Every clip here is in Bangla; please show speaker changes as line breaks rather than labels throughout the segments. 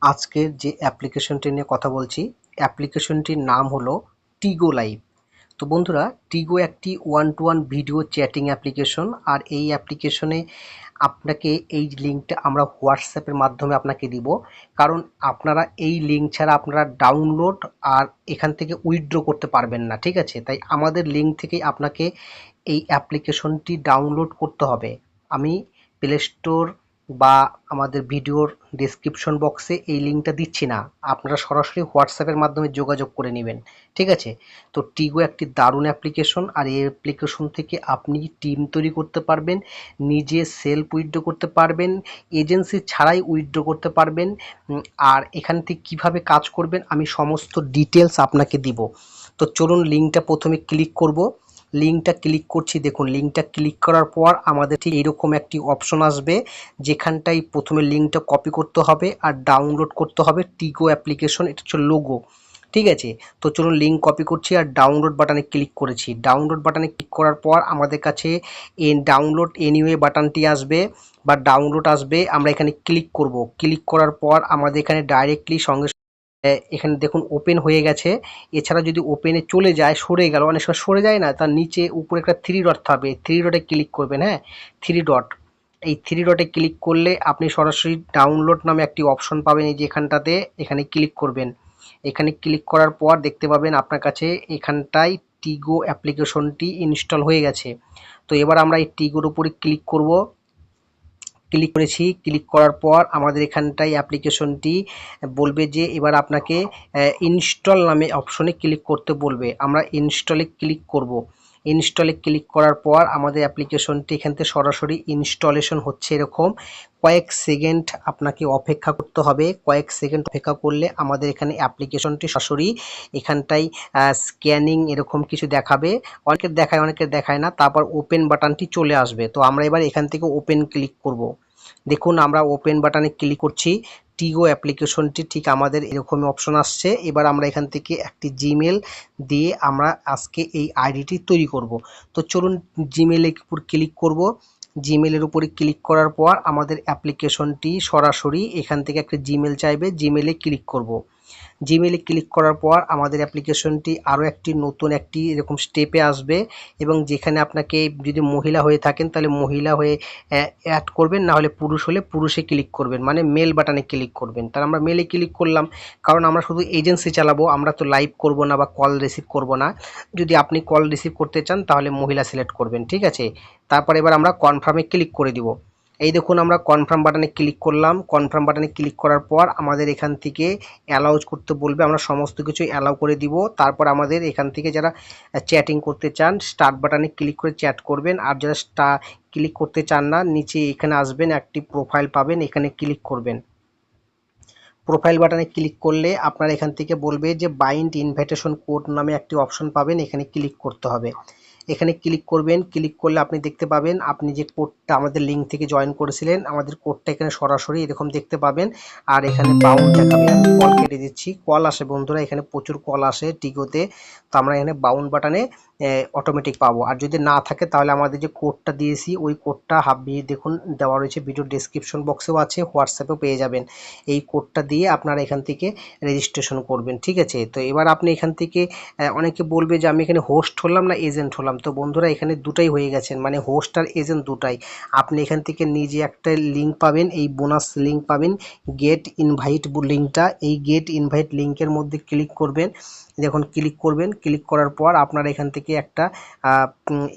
আজকের যে অ্যাপ্লিকেশনটি নিয়ে কথা বলছি, অ্যাপ্লিকেশনটির নাম হলো টিগো লাইভ। তো বন্ধুরা, টিগো একটি one to one video chatting application. আর এই অ্যাপ্লিকেশনে আপনাকে এই লিঙ্কটা আমরা হোয়াটসঅ্যাপের মাধ্যমে আপনাকে দিব, কারণ আপনারা এই লিঙ্ক ছাড়া আপনারা ডাউনলোড আর এখান থেকে উইথড্র করতে পারবেন না, ঠিক আছে? তাই আমাদের লিঙ্ক থেকেই আপনাকে এই অ্যাপ্লিকেশনটি ডাউনলোড করতে হবে। আমি প্লে স্টোর বা আমাদের ভিডিওর ডেসক্রিপশন বক্সে এই লিঙ্কটা দিচ্ছি না, আপনারা সরাসরি হোয়াটসঅ্যাপের মাধ্যমে যোগাযোগ করে নেবেন, ঠিক আছে? তো টিগো একটি দারুণ অ্যাপ্লিকেশন, আর এই অ্যাপ্লিকেশন থেকে আপনি টিম তৈরি করতে পারবেন, নিজে সেলফ উইথড্র করতে পারবেন, এজেন্সি ছাড়াই উইথড্র করতে পারবেন। আর এখান থেকে কীভাবে কাজ করবেন আমি সমস্ত ডিটেলস আপনাকে দিব। তো চলুন লিঙ্কটা প্রথমে ক্লিক করব। লিঙ্কটা ক্লিক করছি, দেখুন লিঙ্কটা ক্লিক করার পর আমাদের ঠিক এরকম একটি অপশন আসবে, যেখানটায় প্রথমে লিঙ্কটা কপি করতে হবে আর ডাউনলোড করতে হবে টিগো অ্যাপ্লিকেশন, এটা হচ্ছে লোগো, ঠিক আছে? তো চলুন লিঙ্ক কপি করছি আর ডাউনলোড বাটনে ক্লিক করেছি। ডাউনলোড বাটনে ক্লিক করার পর আমাদের কাছে এই ডাউনলোড এনিওয়ে বাটনটি আসবে বা ডাউনলোড আসবে, আমরা এখানে ক্লিক করব। ক্লিক করার পর আমাদের এখানে ডাইরেক্টলি সঙ্গে এখানে দেখুন ওপেন হয়ে গেছে। এছাড়া যদি ওপেনে চলে যায়, সরে গেল, অনেক সময় সরে যায় না, তার নিচে উপরে একটা থ্রি ডট থাকবে, থ্রি ডটে ক্লিক করবেন। হ্যাঁ, থ্রি ডট, এই থ্রি ডটে ক্লিক করলে আপনি সরাসরি ডাউনলোড নামে একটি অপশন পাবেন, এই যে এখানটাতে, এখানে ক্লিক করবেন। এখানে ক্লিক করার পর দেখতে পাবেন আপনার কাছে এখানটায় টিগো অ্যাপ্লিকেশনটি ইনস্টল হয়ে গেছে। তো এবার আমরা এই টিগোর উপরে ক্লিক করব। ক্লিক করেছি, ক্লিক করার পর আমাদের এখানটায় অ্যাপ্লিকেশনটি বলবে যে এবার আপনাকে ইনস্টল নামে অপশনে ক্লিক করতে বলবে, আমরা ইনস্টলে ক্লিক করব। ইনস্টলে ক্লিক করার পর আমাদের অ্যাপ্লিকেশনটি এখান থেকে সরাসরি ইনস্টলেশন হচ্ছে। এরকম কয়েক সেকেন্ড আপনাকে অপেক্ষা করতে হবে। কয়েক সেকেন্ড অপেক্ষা করলে আমাদের এখানে অ্যাপ্লিকেশনটি সরাসরি এখানটায় স্ক্যানিং এরকম কিছু দেখাবে, অনেকের দেখায় অনেকের দেখায় না, তারপর ওপেন বাটনটি চলে আসবে। তো আমরা এবার এখান থেকে ওপেন ক্লিক করব। দেখুন আমরা ওপেন বাটনে ক্লিক করছি, টিগো অ্যাপ্লিকেশনটি ঠিক আমাদের এরকমই অপশন আসছে। এবার আমরা এখান থেকে একটি জিমেল দিয়ে আমরা আজকে এই আইডিটি তৈরি করব। তো চলুন জিমেলের উপর ক্লিক করব। জিমেলের উপরে ক্লিক করার পর আমাদের অ্যাপ্লিকেশনটি সরাসরি এখান থেকে একটা জিমেল চাইবে, জিমেলে ক্লিক করব। জিমেলে ক্লিক করার পর আমাদের অ্যাপ্লিকেশনটি আরও একটি নতুন একটি এরকম স্টেপে আসবে, এবং যেখানে আপনাকে যদি মহিলা হয়ে থাকেন তাহলে মহিলা হয়ে অ্যাড করবেন, না হলে পুরুষ হলে পুরুষে ক্লিক করবেন, মানে মেল বাটনে ক্লিক করবেন। তাহলে আমরা মেলে ক্লিক করলাম, কারণ আমরা শুধু এজেন্সি চালাবো, আমরা তো লাইভ করব না বা কল রিসিভ করব না। যদি আপনি কল রিসিভ করতে চান তাহলে মহিলা সিলেক্ট করবেন, ঠিক আছে? তারপর এবার আমরা কনফার্মে ক্লিক করে দিব। এই দেখুন আমরা কনফার্ম বাটনে ক্লিক করলাম। কনফার্ম বাটনে ক্লিক করার পর আমাদের এখান থেকে অ্যালাউজ করতে বলবে, আমরা সমস্ত কিছু অ্যালাউ করে দিব। তারপর আমাদের এখান থেকে যারা চ্যাটিং করতে চান স্টার্ট বাটনে ক্লিক করে চ্যাট করবেন, আর যারা ক্লিক করতে চান না, নিচে এখানে আসবেন, একটি প্রোফাইল পাবেন, এখানে ক্লিক করবেন। প্রোফাইল বাটনে ক্লিক করলে আপনার এখান থেকে বলবে যে বাইন্ড ইনভাইটেশন কোড নামে একটি অপশন পাবেন, এখানে ক্লিক করতে হবে। এখানে ক্লিক করবেন। ক্লিক করলে আপনি দেখতে পাবেন আপনি যে কোডটা আমাদের লিঙ্ক থেকে জয়েন করেছিলেন, আমাদের কোডটা এখানে সরাসরি এরকম দেখতে পাবেন। আর এখানে বাউন্ড দেখাবে, আমি কল কেটে দিচ্ছি। কল আসে বন্ধুরা, এখানে প্রচুর কল আসে টিগোতে, তো আমরা এখানে বাউন্ড বাটনে অটোমেটিক পাবো। আর যদি না থাকে তাহলে আমাদের যে কোডটা দিয়েছি ওই কোডটা দেখুন দেওয়া রয়েছে, ভিডিও ডেসক্রিপশন বক্সেও আছে, হোয়াটসঅ্যাপেও পেয়ে যাবেন। এই কোডটা দিয়ে আপনারা এখান থেকে রেজিস্ট্রেশন করবেন, ঠিক আছে? তো এবার আপনি এখান থেকে অনেকে বলবে যে আমি এখানে হোস্ট হলাম না এজেন্ট হলাম। তো বন্ধুরা এখানে দুটাই হয়ে গেছেন, মানে হোস্ট আর এজেন্ট দুটাই। আপনি এখান থেকে নিজে একটা লিঙ্ক পাবেন, এই বোনাস লিঙ্ক পাবেন, গেট ইনভাইট লিঙ্কটা, এই গেট ইনভাইট লিঙ্কের মধ্যে ক্লিক করবেন। যখন ক্লিক করবেন, ক্লিক করার পর আপনারা এখান থেকে একটা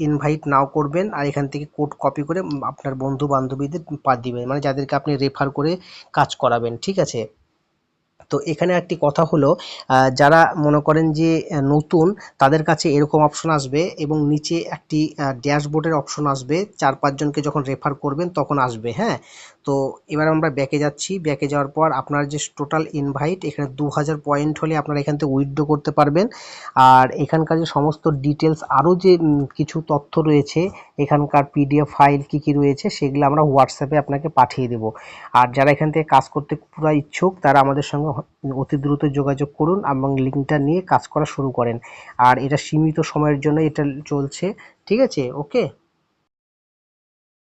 ইনভাইট নাও করবেন, আর এখান থেকে কোড কপি করে আপনার বন্ধু বান্ধবীদের দিবেন, মানে যাদেরকে আপনি রেফার করে কাজ করাবেন, ঠিক আছে? তো এখানে একটি কথা হলো, যারা মনে করেন যে নতুন, তাদের কাছে এরকম অপশন আসবে এবং নিচে একটি ড্যাশবোর্ডের অপশন আসবে, 4-5 জনকে যখন রেফার করবেন তখন আসবে। হ্যাঁ, তো এবার আমরা ব্যাকে যাচ্ছি। ব্যাকে যাওয়ার পর আপনার যে টোটাল ইনভাইট এখানে 2000 পয়েন্ট হলে আপনারা এখান থেকে উইথড্র করতে পারবেন। আর এখানকার যে সমস্ত ডিটেলস আরও যে কিছু তথ্য রয়েছে, এখানকার পিডিএফ ফাইল কী রয়েছে সেগুলো আমরা হোয়াটসঅ্যাপে আপনাকে পাঠিয়ে দেবো। আর যারা এখান থেকে কাজ করতে পুরো ইচ্ছুক তারা আমাদের সঙ্গে অতি দ্রুত যোগাযোগ করুন এবং লিঙ্কটা নিয়ে কাজ করা শুরু করেন। আর এটা সীমিত সময়ের জন্য এটা চলছে, ঠিক আছে? ওকে।